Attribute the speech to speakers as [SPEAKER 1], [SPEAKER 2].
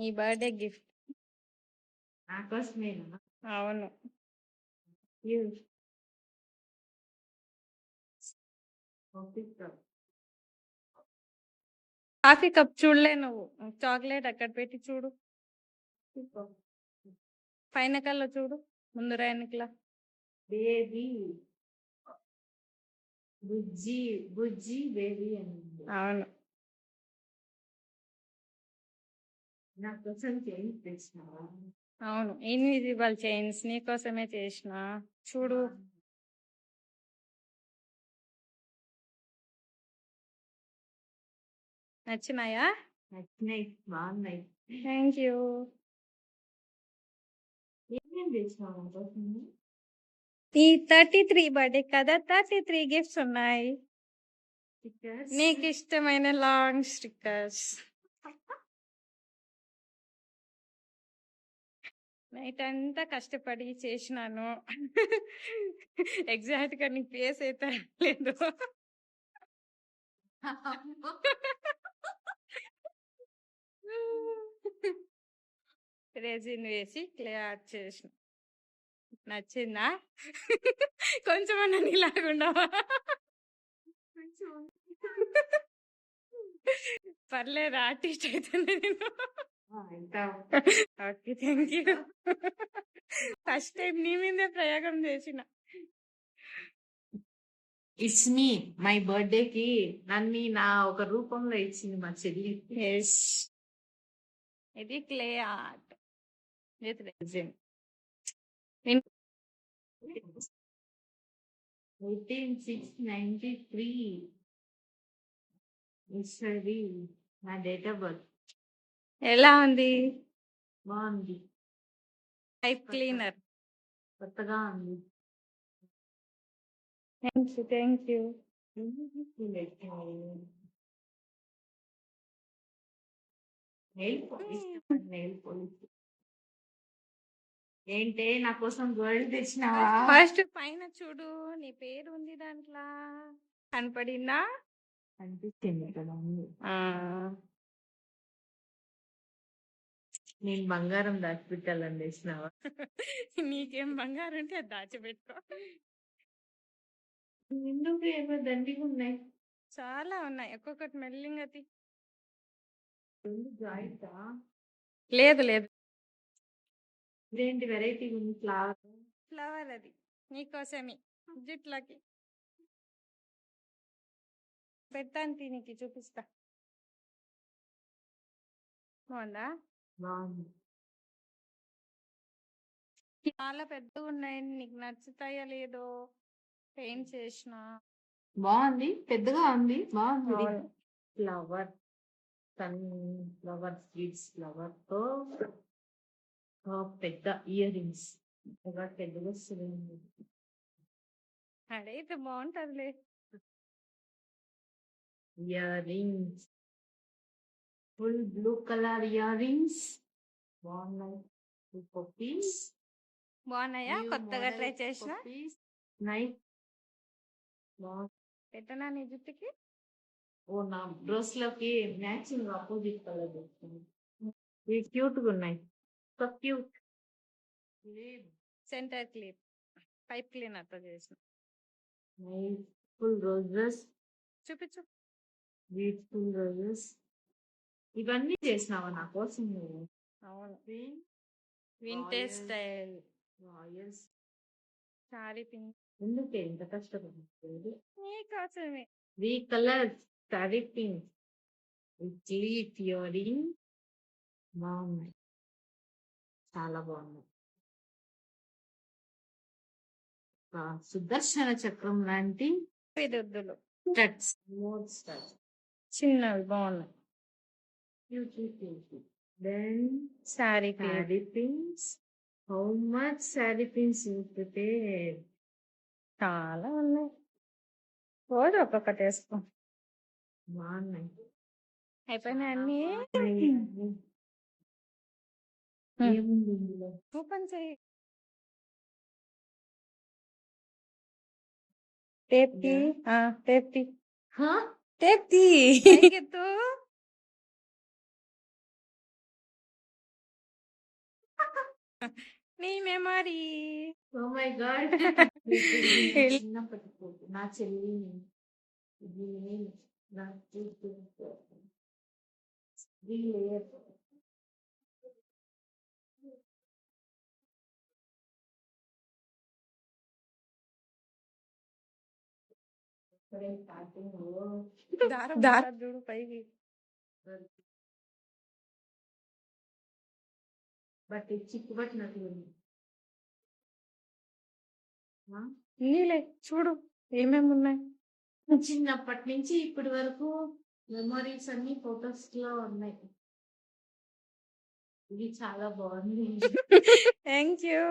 [SPEAKER 1] ఈ birthday gift.
[SPEAKER 2] నా కోసమేనా?
[SPEAKER 1] అవును.
[SPEAKER 2] యూ పంపిస్తా.
[SPEAKER 1] కాఫీ కప్ చూడలే నువ్వు. చాక్లెట్ అక్కడ పెట్టి చూడు. పైన కల్లా చూడు, ముందు వెనకలా.
[SPEAKER 2] బేబీ బుజ్జి బుజ్జి బేబీ అని.
[SPEAKER 1] అవును.
[SPEAKER 2] నా కోసం చేంజ్ తెచ్చినావా?
[SPEAKER 1] అవును, ఇన్విజిబుల్ చైన్స్ నీకోసమే చేసిన. చూడు. నచ్చినాయా?
[SPEAKER 2] నచ్చినాయి, బాగున్నాయి.
[SPEAKER 1] Thank you.
[SPEAKER 2] ఏమేం తెచ్చినావు నా కోసం?
[SPEAKER 1] ఈ 33 బర్త్డే కదా, 33 గిఫ్ట్స్ ఉన్నాయి.
[SPEAKER 2] స్టిక్కర్స్.
[SPEAKER 1] నీకు ఇష్టమైన లాంగ్ స్టిక్కర్స్. నైట్ అంతా కష్టపడి చేసినాను. ఎగ్జాక్ట్ గా నీ ఫేస్ అయితే లేదు. రెజిన్ వేసి క్లే ఆర్ట్ చేసిన. నచ్చిందా? కొంచెమన్నా నీలాగుండవా? పర్లేదు, ఆర్టిస్ట్ అయితే నేను. Okay, thank you. First time నీ మీదే ప్రయోగం చేసిన.
[SPEAKER 2] ఇట్స్ మీ మై బర్త్డేకి నన్ను నా ఒక రూపంలో ఇచ్చింది మా చెల్లి.
[SPEAKER 1] ఇది clay art with resin.
[SPEAKER 2] 18,693 Eshwari నా డేట్ ఆఫ్ బర్త్.
[SPEAKER 1] ఎలా ఉంది?
[SPEAKER 2] బాగుంది.
[SPEAKER 1] Pipe cleaner.
[SPEAKER 2] కొత్తగా ఉంది.
[SPEAKER 1] Thank you, thank you.
[SPEAKER 2] Nail polish, nail polish. ఏంటే నా కోసం గోల్డ్ తెచ్చినావా?
[SPEAKER 1] ఫస్ట్ పైన చూడు, నీ పేరు ఉంది దాంట్లో. కనపడిందా?
[SPEAKER 2] అనిపిస్తుంది కదా ఉంది.
[SPEAKER 1] ఆ,
[SPEAKER 2] నేను బంగారం దాచిపెట్టాలని తెచ్చినావా?
[SPEAKER 1] నీకేం బంగారం ఉంటే అది దాచిపెట్టుకో.
[SPEAKER 2] ఎందుకు ఏమో దండిగా ఉన్నాయి.
[SPEAKER 1] చాలా ఉన్నాయి, ఒక్కొక్కటి మెల్లింగా తీ.
[SPEAKER 2] జాయింటా?
[SPEAKER 1] లేదు లేదు,
[SPEAKER 2] ఇదేంటి వెరైటీ ఉంది? ఫ్లవర్.
[SPEAKER 1] ఫ్లవర్ అది నీకోసమే, జుట్లకి పెడతాను. నీకు చూపిస్తా. బాగుందా?
[SPEAKER 2] బాగుంది.
[SPEAKER 1] చాలా పెద్దగా ఉన్నాయి, నీకు నచ్చుతాయో లేదో పెయింట్ చేసిన.
[SPEAKER 2] బాగుంది, పెద్దగా ఉంది, బాగుంది.
[SPEAKER 1] అవును.
[SPEAKER 2] Flower, sunflower, sweets flower తో పెద్ద ఇయర్ రింగ్స్. పెద్దగా వస్తుంది.
[SPEAKER 1] అడైతే బాగుంటదిలే.
[SPEAKER 2] Ear rings, full blue colour ear rings బాగున్నాయి. పప్పీస్
[SPEAKER 1] బాగున్నాయా? కొత్తగా ట్రై చేసిన.
[SPEAKER 2] నైట్
[SPEAKER 1] పెట్టనా నీ జుట్టుకి?
[SPEAKER 2] ఓ నా డ్రెస్ లోకి మ్యాచింగ్ ఆపోజిట్ కలర్. ఇవి క్యూట్ గా ఉన్నాయి. So cute.
[SPEAKER 1] Centre clip pipe cleaner తో చేసిన.
[SPEAKER 2] Full roses.
[SPEAKER 1] చూపించు.
[SPEAKER 2] Beautiful roses. ఇవన్నీ చేసినావా నా కోసం నువ్వు?
[SPEAKER 1] అవును, vintage style
[SPEAKER 2] royals
[SPEAKER 1] sorry pink.
[SPEAKER 2] ఎందుకే ఇంత కష్టపడుతుంది?
[SPEAKER 1] నీకోసమే.
[SPEAKER 2] 3 colours sorry pink with leaf ear ring. బాగున్నాయి, చాలా బాగున్నాయి. సుదర్శన చక్రం లాంటి
[SPEAKER 1] దుద్దులు,
[SPEAKER 2] స్టడ్స్, మోర్ స్టడ్స్
[SPEAKER 1] చిన్నవి బాగున్నాయి.
[SPEAKER 2] Then
[SPEAKER 1] sorry
[SPEAKER 2] saree pins. How much saree pins you prepared?
[SPEAKER 1] చాలా ఉన్నాయి, రోజు ఒక్కొక్కటి వేసుకో.
[SPEAKER 2] బాగున్నాయి.
[SPEAKER 1] అయిపోయినాయి అన్ని.
[SPEAKER 2] ఏముంది ఇందులో?
[SPEAKER 1] ఓపెన్ చెయ్యి. టేప్ తీ. టేప్ తీ. టేప్ తీ. నీ మెమరీ.
[SPEAKER 2] ఓ మై గాడ్ చిన్నప్పటి ఫోటో నా చెల్లి ఇది నేను నా కూతురు. ఇది లేయర్ స్టార్టింగ్
[SPEAKER 1] దారం దారం చూడు పైకి.
[SPEAKER 2] బట్ చిక్కుబట్టినట్లు ఉంది ఆ?
[SPEAKER 1] నీలే చూడు ఏమేమి ఉన్నాయి.
[SPEAKER 2] చిన్నప్పటి నుంచి ఇప్పటి వరకు మెమరీస్ అన్ని ఫొటోస్ లో ఉన్నాయి. ఇది చాలా బాగుంది.
[SPEAKER 1] Thank you.